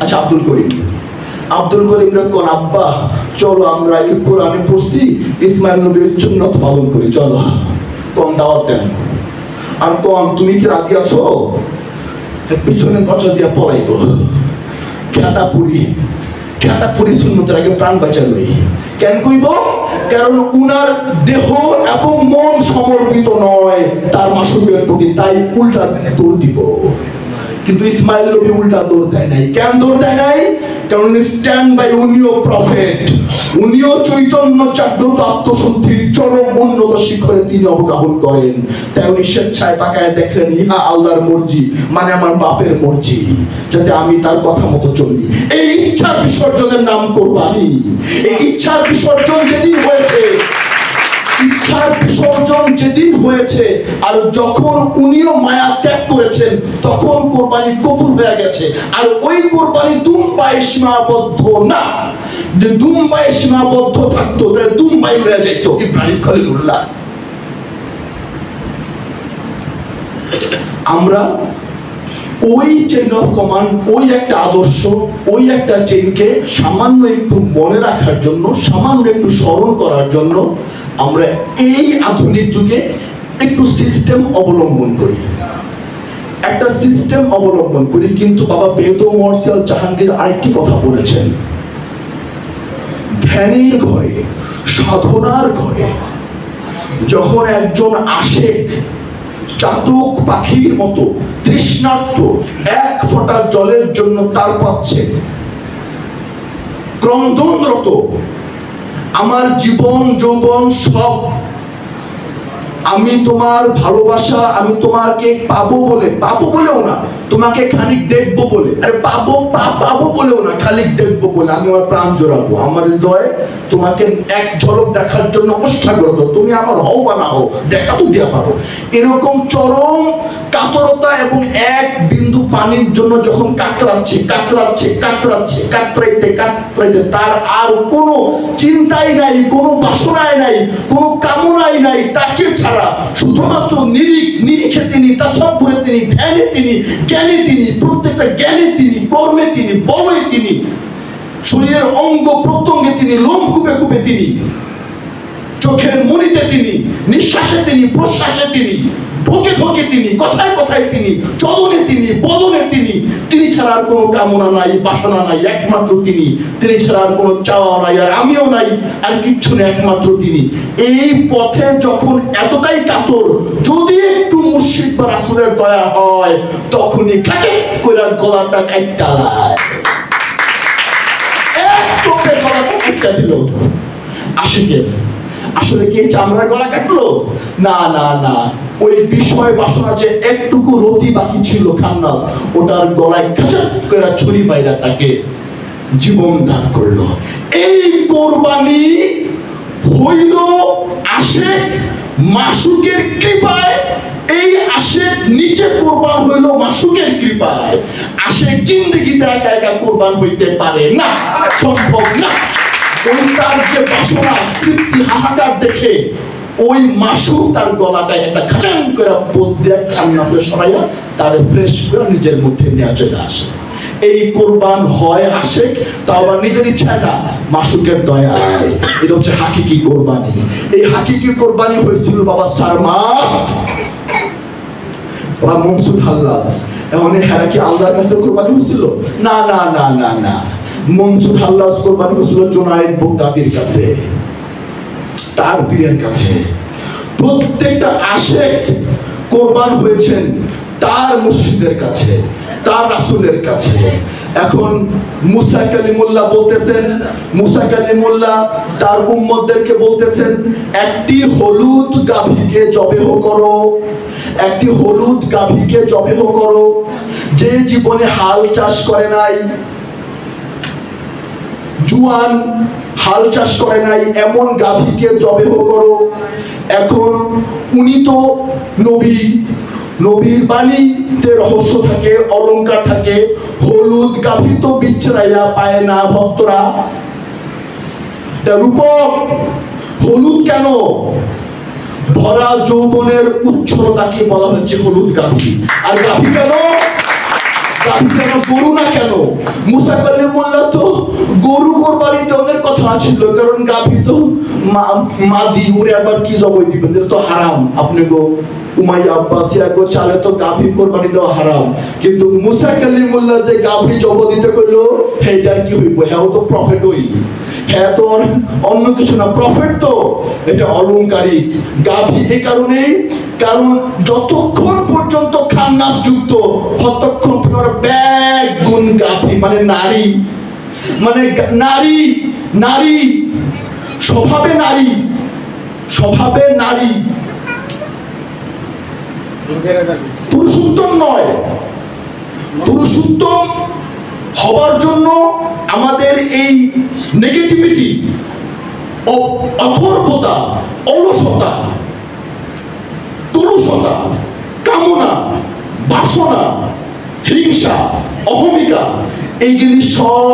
আচ্ছা আব্দুল করিম কোন আব্বা চলো আমরা এই কোরআনে পড়ছি ইসমাইল নবীর সুন্নাত পালন করি, চলো কোন দাওয়াত দেন। আর কোন তুমি কি রাজি আছো? পিছনে পচা দিয়া পড়াইবো খেতাপুরি সুন্নতের আগে প্রাণ বাঁচালই কেন কইব? কারণ উনার দেহ এবং মন সমর্পিত নয় তার মাসুকের প্রতি, তাই উল্টা দৌড় দিব। কিন্তু ইসমাইল নবী উল্টা দৌড় দেয় নাই। কেন দৌড় দেয় নাই? কারণ স্ট্যান্ড বাই, উনিও প্রফেট, উনিও চৈতন্য জাগ্রত আত্মশুদ্ধির চরম উন্নত শিখরে তিনি অবগাহন করেন। তাই উনি স্বেচ্ছায় তাকায় দেখলেন ইহা আল্লাহর মর্জি, মানে আমার বাপের মর্জি, যাতে আমি তার কথা মতো চলি। এই ইচ্ছার বিসর্জনের নাম কোরবানি। এই ইচ্ছার বিসর্জন যেদিন হয়েছে আর যখন উনিও মায়া ত্যাগ করেছেন তখন কোরবানি কবুল হয়ে গেছে। আর ওই কোরবানি দুম্বায় সীমাবদ্ধ না, দুম্বায় সীমাবদ্ধ থাকতো দুম্বাই হয়ে যেত ইব্রাহিম খলিলুল্লাহ। আমরা ওই চেইন অফ কমান্ড, ওই একটা আদর্শ, ওই একটা চেইনকে সামান্য একটু মনে রাখার জন্য, সামান্য একটু স্মরণ করার জন্য আমরা এই আধুনিক যুগে একটু সিস্টেম অবলম্বন করি, একটা সিস্টেম অবলম্বন করি। কিন্তু বাবা বেদম মার্শাল জাহাঙ্গীর আরেকটি কথা বলেছেন, ধ্যানের ঘরে, সাধনার ঘরে যখন একজন আশেক চাতক পাখির মতো তৃষ্ণার্ত এক ফোঁটা জলের জন্য তার পাচ্ছে, ক্রন্দনরত, আমার জীবন যৌবন সব আমি তোমার ভালোবাসা, আমি তোমাকে পাবো বলেও না, তোমাকে খানিক দেখবো বলে, আরে পাবো বলেও না, খানিক দেখবো বলে আমি আমার প্রাণ জোড়াবো, আমার হৃদয়ে তোমাকে এক ঝলক দেখার জন্য উৎসাহগ্রত, তুমি আমার হও বা না হও, দেখা তো দিয়া পারো। এরকম চরম কাতরতা এবং এক বিন্দু পানির জন্য যখন কাতরাইতে তার আর কোনো চিন্তাই নাই, কোনো বাসনাই নাই, কোনো কামনাই নাই তাকে ছাড়া, শুধুমাত্র নিরিখে তিনি, তাসাব্বুরে তিনি, ধ্যানে তিনি, জ্ঞানে তিনি, প্রত্যেকটা জ্ঞানে তিনি, কর্মে তিনি, বলে তিনি, শরীরের অঙ্গ প্রত্যঙ্গে তিনি, লোম কূপে তিনি, চোখের মনিতে তিনি, নিঃশ্বাসে তিনি, প্রশ্বাসে তিনি, ঢোকে তিনি, কথায় তিনি, চলনে তিনি, বদনে তিনি ছাড়া আর কোনো কামনা নাই, বাসনা নাই, একমাত্র তিনি ছাড়া আর কোনো চাওয়া নাই, আর আমিও নাই, আর কিচ্ছু নেই, একমাত্র তিনি। এই পথে যখন এতটাই কাতর, যদি একটু মুর্শিদ বা রাসূলের দয়া হয় তখনই কাটে কইরা গলাটা কাইটা লায়, এক টোপে গলাটা কাইটা দিল। আশিকের আসলে কি চামড়ার গলা কাটলো? না, ওই বিষয় বাসনা যে একটুকু রতি বাকি ছিল খান্নাস, ওটার গলায় কাঁচা করে ছুরি মাইরা তাকে জীবন দান করলো। এই কোরবানি হইল আশেক মাসুকের কৃপায়, এই আশেক নিচে কোরবান হইল মাসুকের কৃপায়। আশেক জিন্দেগিতে একা একা কোরবান হইতে পারে না, সম্ভব না। ওই তার যে বাসনা তৃপ্তি হাহাকার দেখে ওই মাসুক তার গলাটায় একটা খাচাং করে পোজ দিয়ে খান্নাসে সরাইয়া তার ফ্রেশ করে নিজের মধ্যে নিয়ে চলে আসে। এই কোরবান হয় আশেক, তাও আবার নিজের ইচ্ছায় না, মাসুকের দয়ায়। এটা হচ্ছে হাকিকি কোরবানি। এই হাকিকি কোরবানি হয়েছিল বাবা সারমাস, বাবা মনসুর হাল্লাজ। এখন হেরা কি আল্লাহর কাছে কোরবানি হয়েছিল? না, মনসুর হাল্লাজ কোরবানি হয়েছিল জুনায়েদ বাগদাদির কাছে, তার পীরের কাছে। প্রত্যেকটা আশেক কোরবান হয়েছেন তার মুর্শিদের কাছে, তার রাসূলের কাছে। এখন মুসা কালিমুল্লাহ বলতেছেন, মুসা কালিমুল্লাহ তার উম্মতদেরকে বলতেছেন, একটি হলুদ গাভীকে জবেহ করো, একটি হলুদ গাভীকে জবেহ করো, যে জীবনে হাল চাষ করে নাই, জুয়ান হাল চাষ করে নাই, এমন গাভীকে জবেহ করো। এখন উনি তো নবীর বাণীতে রহস্য থাকে, অলংকার থাকে। হলুদ গাভী তো বিছড়াইয়া পায় না ভক্তরা, রূপক হলুদ কেন? ভরা যৌবনের উচ্ছলতাকে বলা হচ্ছে হলুদ গাভী। আর গাভী কেন? গাভী কেন, গরু না কেন? মুসা কালিমুল্লাহ তো গরু কোরবানি দেওয়ার কথা ছিল, কারণ গাভী তো মাদি, ওরে আবার কি জবাই দিবেন, এটা তো হারাম। আপনি গো উমাইয়া আব্বাসিয়া গো চালে তো গাভী কোরবানি দেওয়া হারাম, কিন্তু মুসা কালিমুল্লাহ যে গাভী জব দিতে কইলো, সেইটার কি হইব? হ্যাঁ তো প্রফেট হই, হ্যাঁ তো অন্য কিছু না, প্রফেট তো। এটা অলংকারিক গাভী এই কারণেই, কারণ যতক্ষণ পর্যন্ত খান্নাস যুক্ত ততক্ষণ পর্যন্ত ব্যাগ গুণ গাভী মানে নারী, মানে নারী, নারী স্বভাবে নারী, স্বভাবে নারী, পুরুষোত্তম নয়। পুরুষোত্তম হবার জন্য আমাদের এই নেগেটিভিটি, অথর্বতা, অলসতা, তরুষতা, কামনা, বাসনা, হিংসা, অহমিকা, এইগুলি সব